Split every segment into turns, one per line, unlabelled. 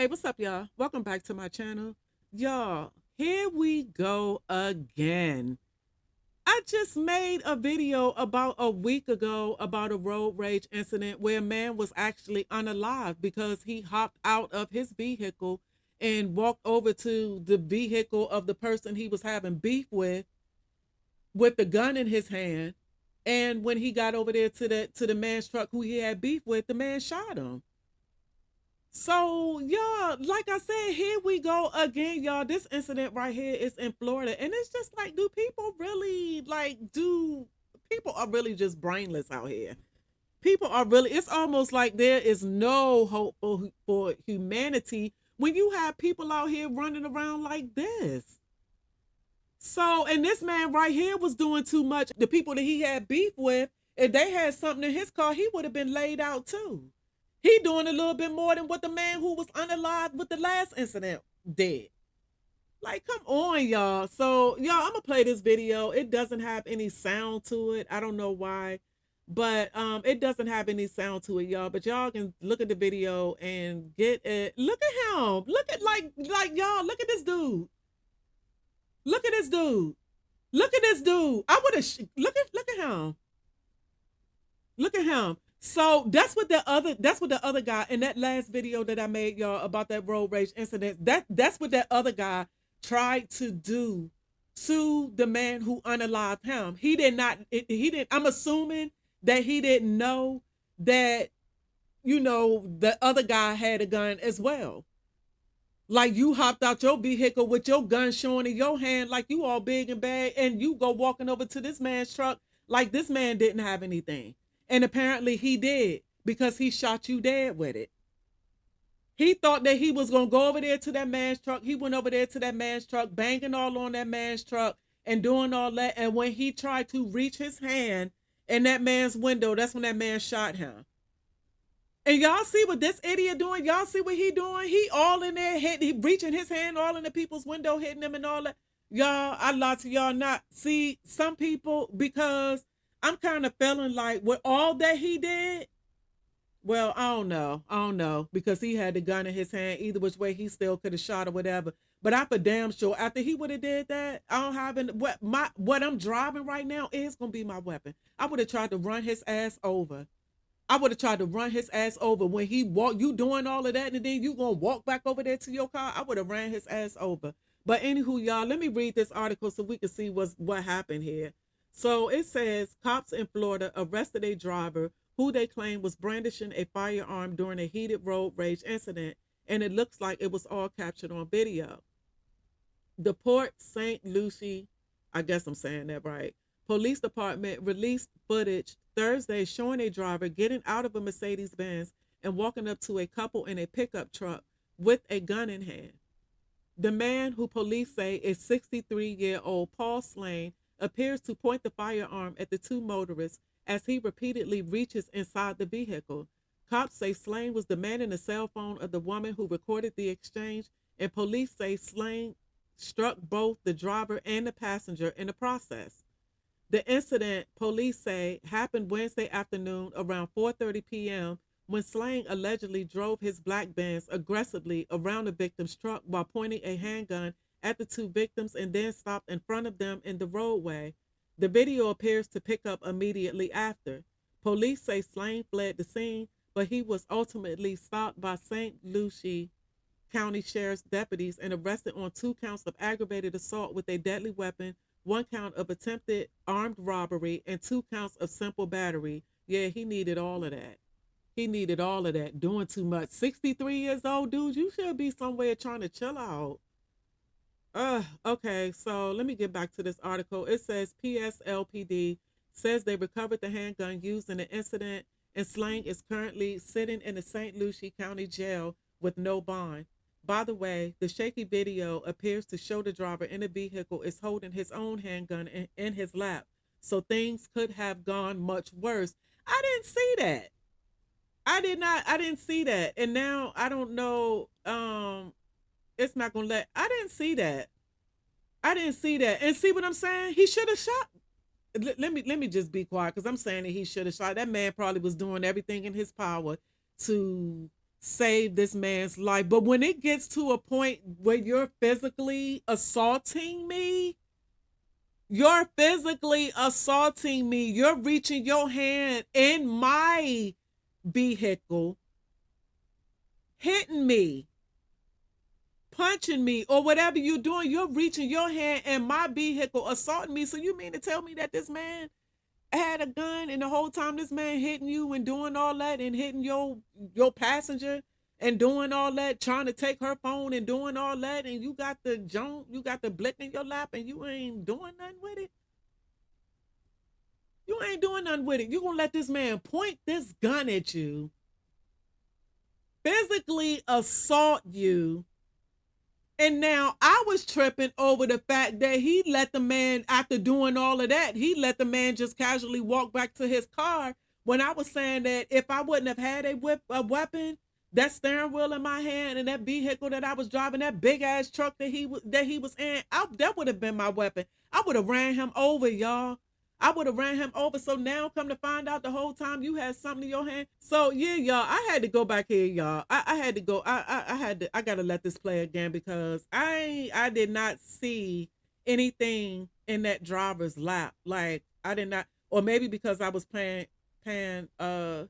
Hey, what's up, y'all? Welcome back to my channel. Y'all, here we go again. I just made a video about a week ago about a road rage incident where a man was actually unalive because he hopped out of his vehicle and walked over to the vehicle of the person he was having beef with the gun in his hand. And when he got over there to the man's truck who he had beef with, the man shot him. So, y'all, like I said, here we go again, y'all. This incident right here is in Florida. And it's just like, do people are really just brainless out here? People are really, it's almost like there is no hope for humanity when you have people out here running around like this. So, and this man right here was doing too much. The people that he had beef with, if they had something in his car, he would have been laid out too. He doing a little bit more than what the man who was unalive with the last incident did. Like, come on, y'all. So, y'all, I'm gonna play this video. It doesn't have any sound to it. I don't know why, but it doesn't have any sound to it, y'all. But y'all can look at the video and get it. Look at him. Look at like y'all. Look at this dude. Look at this dude. Look at this dude. I would have look at him. Look at him. So that's what the other guy in that last video that I made, y'all, about that road rage incident. That's what that other guy tried to do to the man who unalived him. He did not. He didn't. I'm assuming that he didn't know that the other guy had a gun as well. Like, you hopped out your vehicle with your gun showing in your hand, like you all big and bad, and you go walking over to this man's truck like this man didn't have anything. And apparently he did, because he shot you dead with it. He thought that he was going to go over there to that man's truck. He went over there to that man's truck, banging all on that man's truck and doing all that. And when he tried to reach his hand in that man's window, that's when that man shot him. And y'all see what this idiot doing? Y'all see what he doing? He all in there, he reaching his hand all in the people's window, hitting them and all that. Y'all, I lie to y'all not. See, some people, because I'm kind of feeling like with all that he did, well, I don't know. I don't know, because he had the gun in his hand. Either which way, he still could have shot or whatever. But I'm for damn sure after he would have did that, I don't have any, what I'm driving right now is gonna be my weapon. I would have tried to run his ass over. I would have tried to run his ass over when he walked. You doing all of that, and then you gonna walk back over there to your car. I would have ran his ass over. But anywho, y'all, let me read this article so we can see what happened here. So it says cops in Florida arrested a driver who they claim was brandishing a firearm during a heated road rage incident, and it looks like it was all captured on video. The Port St. Lucie, I guess I'm saying that right, police department released footage Thursday showing a driver getting out of a Mercedes Benz and walking up to a couple in a pickup truck with a gun in hand. The man, who police say is 63-year-old Paul Slane, appears to point the firearm at the two motorists as he repeatedly reaches inside the vehicle. Cops say Slane was demanding the cell phone of the woman who recorded the exchange, and police say Slane struck both the driver and the passenger in the process. The incident, police say, happened Wednesday afternoon around 4:30 p.m. when Slane allegedly drove his black Benz aggressively around the victim's truck while pointing a handgun at the two victims and then stopped in front of them in the roadway. The video appears to pick up immediately after. Police say Slane fled the scene, but he was ultimately stopped by St. Lucie County Sheriff's deputies and arrested on 2 counts of aggravated assault with a deadly weapon, 1 count of attempted armed robbery, and 2 counts of simple battery. Yeah, he needed all of that. He needed all of that. Doing too much. 63 years old, dude. You should be somewhere trying to chill out. Okay, so let me get back to this article. It says PSLPD says they recovered the handgun used in the incident, and Slane is currently sitting in the St. Lucie County Jail with no bond. By the way, the shaky video appears to show the driver in the vehicle is holding his own handgun in his lap, so things could have gone much worse. I didn't see that. I didn't see that. And now I don't know. It's not gonna I didn't see that. I didn't see that. And see what I'm saying? He should have shot. Let me just be quiet, because I'm saying that he should have shot. That man probably was doing everything in his power to save this man's life. But when it gets to a point where you're physically assaulting me, you're physically assaulting me, you're reaching your hand in my vehicle, hitting me, punching me, or whatever you're doing, you're reaching your hand in my vehicle, assaulting me. So you mean to tell me that this man had a gun and the whole time this man hitting you and doing all that and hitting your passenger and doing all that, trying to take her phone and doing all that, and you got the junk, you got the blick in your lap and you ain't doing nothing with it? You ain't doing nothing with it. You gonna let this man point this gun at you, physically assault you. And now I was tripping over the fact that he let the man, after doing all of that, he let the man just casually walk back to his car. When I was saying that if I wouldn't have had a weapon, that steering wheel in my hand and that vehicle that I was driving, that big ass truck that he was in, that would have been my weapon. I would have ran him over, y'all. I would have ran him over. So now come to find out the whole time you had something in your hand. So yeah, y'all, I had to go back here, y'all. I had to go. I had to. I gotta let this play again because I did not see anything in that driver's lap. Like I did not, or maybe because I was paying. I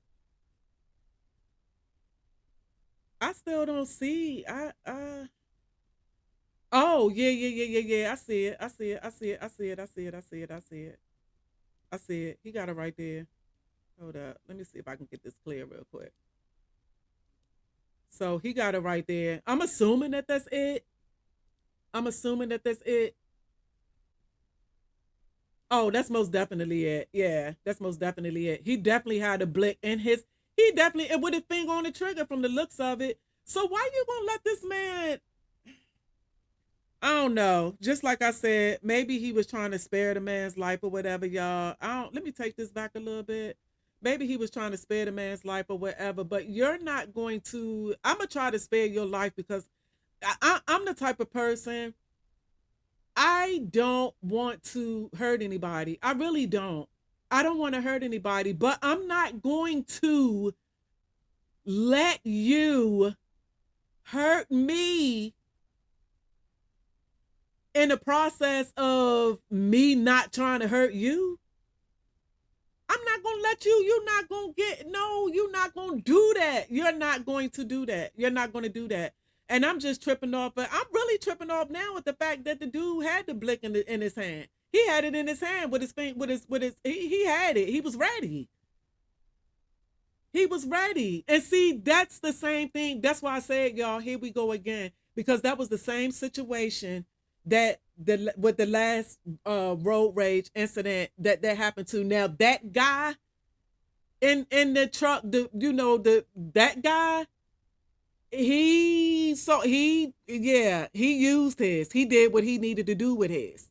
still don't see. Oh yeah. I see it. I see it. I see it. I see it. I see it. I see it. I see it. I see it. He got it right there. Hold up. Let me see if I can get this clear real quick. So he got it right there. I'm assuming that that's it. I'm assuming that that's it. Oh, that's most definitely it. Yeah, that's most definitely it. He definitely had a blick in his. He definitely it with his finger on the trigger from the looks of it. So why you gonna let this man? I don't know. Just like I said, maybe he was trying to spare the man's life or whatever, y'all. I don't. Let me take this back a little bit. Maybe he was trying to spare the man's life or whatever. But you're not going to. I'm gonna try to spare your life because I'm the type of person. I don't want to hurt anybody. I really don't. I don't want to hurt anybody, but I'm not going to let you hurt me in the process of me not trying to hurt you. I'm not going to let you. You're not going to get, no, you're not going to do that. You're not going to do that. You're not going to do that. And I'm just tripping off. But I'm really tripping off now with the fact that the dude had the blick in his hand. He had it in his hand with his thing, he had it. He was ready. He was ready. And see, that's the same thing. That's why I said, y'all, here we go again. Because that was the same situation that with the last road rage incident that happened to. Now that guy in the truck, that guy, he used his. He did what he needed to do with his.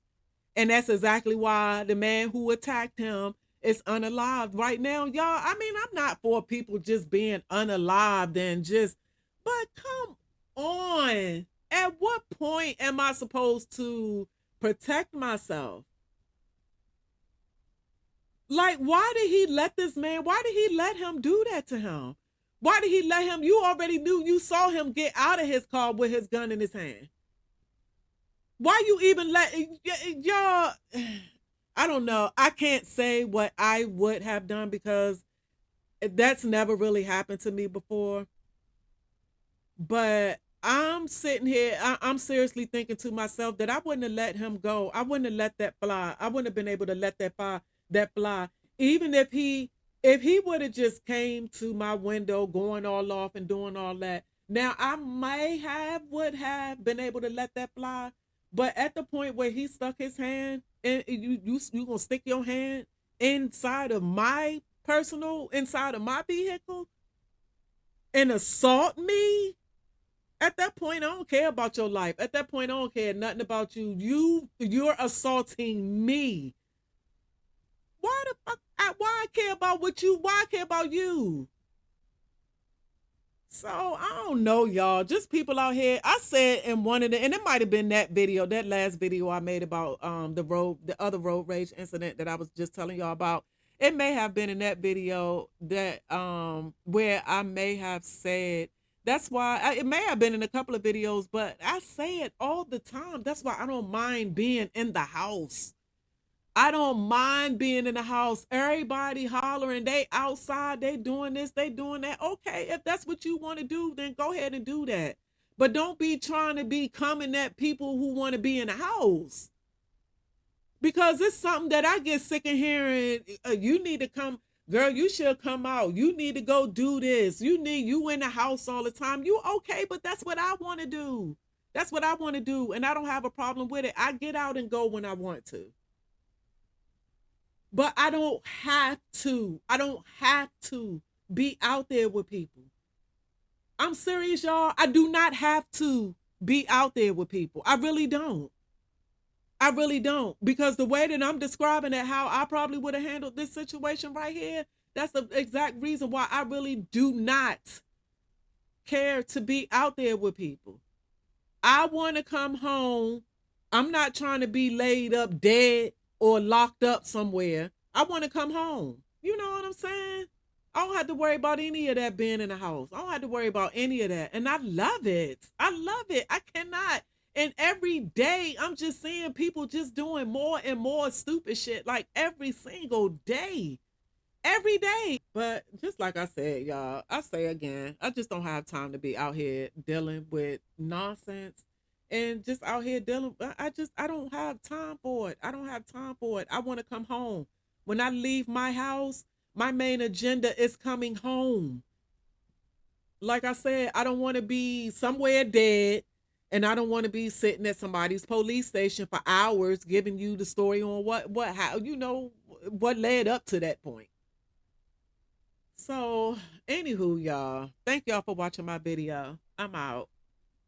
And that's exactly why the man who attacked him is unalived right now, y'all. I mean, I'm not for people just being unalived and just, but come on. At what point am I supposed to protect myself? Like, why did he let this man, why did he let him do that to him? Why did he let him, you already knew, you saw him get out of his car with his gun in his hand. Why you even let y'all? I don't know. I can't say what I would have done because that's never really happened to me before. But I'm sitting here, I'm seriously thinking to myself that I wouldn't have let him go. I wouldn't have let that fly. I wouldn't have been able to let that fly. Even if he would have just came to my window going all off and doing all that. Now I would have been able to let that fly. But at the point where he stuck his hand and you gonna stick your hand inside of my vehicle and assault me, at that point I don't care about your life. At that point I don't care nothing about you. You're assaulting me. Why the fuck? Why I care about what you? Why I care about you? So I don't know, y'all. Just people out here. I said in one of the, and it might have been that video, that last video I made about the other road rage incident that I was just telling y'all about. It may have been in that video that where I may have said That's why it may have been in a couple of videos, but I say it all the time. That's why I don't mind being in the house. I don't mind being in the house. Everybody hollering, they outside, they doing this, they doing that. Okay, if that's what you want to do, then go ahead and do that. But don't be trying to be coming at people who want to be in the house. Because it's something that I get sick of hearing. You need to come, girl, you should come out. You need to go do this. You in the house all the time. You okay, but that's what I want to do. That's what I want to do. And I don't have a problem with it. I get out and go when I want to. But I don't have to. I don't have to be out there with people. I'm serious, y'all. I do not have to be out there with people. I really don't. I really don't. Because the way that I'm describing it, how I probably would have handled this situation right here, that's the exact reason why I really do not care to be out there with people. I want to come home. I'm not trying to be laid up dead or locked up somewhere. I want to come home. You know what I'm saying? I don't have to worry about any of that being in the house. I don't have to worry about any of that. And I love it. I love it. I cannot. And every day I'm just seeing people just doing more and more stupid shit, like every single day. Every day. But just like I said, y'all, I say again, I just don't have time to be out here dealing with nonsense and just out here dealing. I don't have time for it. I don't have time for it. I want to come home. When I leave my house, my main agenda is coming home. Like I said, I don't want to be somewhere dead, and I don't want to be sitting at somebody's police station for hours giving you the story on how, what led up to that point. So, anywho, y'all, thank y'all for watching my video. I'm out.